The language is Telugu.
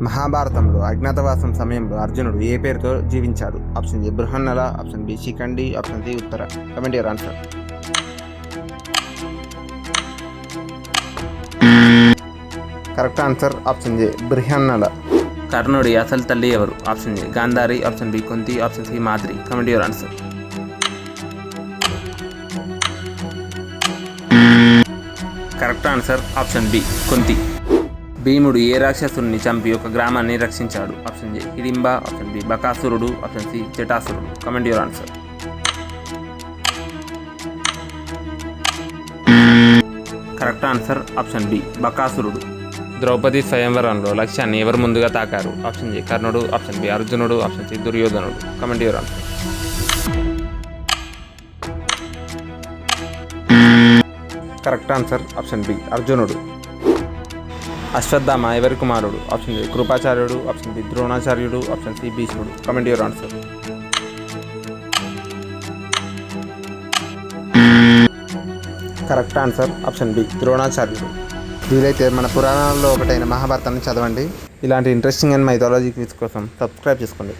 మహాభారతంలో అజ్ఞాతవాసం సమయంలో అర్జునుడు ఏ పేరుతో జీవించాడు? Option A Brihannala, option B Shikhandi, option C Uttara. Comment your answer. Correct answer option A Brihannala. కర్ణుడి అసలు తల్లి ఎవరు? Option A Gandhari, option B Kunti, option C Madri. Comment your answer. Correct answer option B Kunti. భీముడు ఏ రాక్షసుని చంపి ఒక గ్రామాన్ని రక్షించాడు? Option A Hidimba, option B బకాసురుడు, ఆప్షన్ సి జటాసురుడు. Comment your answer. Correct answer option B బకాసురుడు. ద్రౌపది స్వయంవరంలో లక్ష్యాన్ని ఎవరు ముందుగా తాకారు? ఆప్షన్ ఏ కర్ణుడు, ఆప్షన్ బి అర్జునుడు, ఆప్షన్ సి దుర్యోధనుడు. Comment your answer. Correct answer option B అర్జునుడు. అశ్వత్థామ ఎవరి కుమారుడు? ఆప్షన్ ఏ కృపాచార్యుడు, ఆప్షన్ బి ద్రోణాచార్యుడు, ఆప్షన్ సి భీష్ముడు. Comment your answer. Correct answer option B ద్రోణాచార్యుడు. వీలైతే మన పురాణాల్లో ఒకటైన మహాభారతాన్ని చదవండి. ఇలాంటి ఇంట్రెస్టింగ్ అండ్ మైథాలజీ క్విజ్ కోసం సబ్స్క్రైబ్ చేసుకోండి.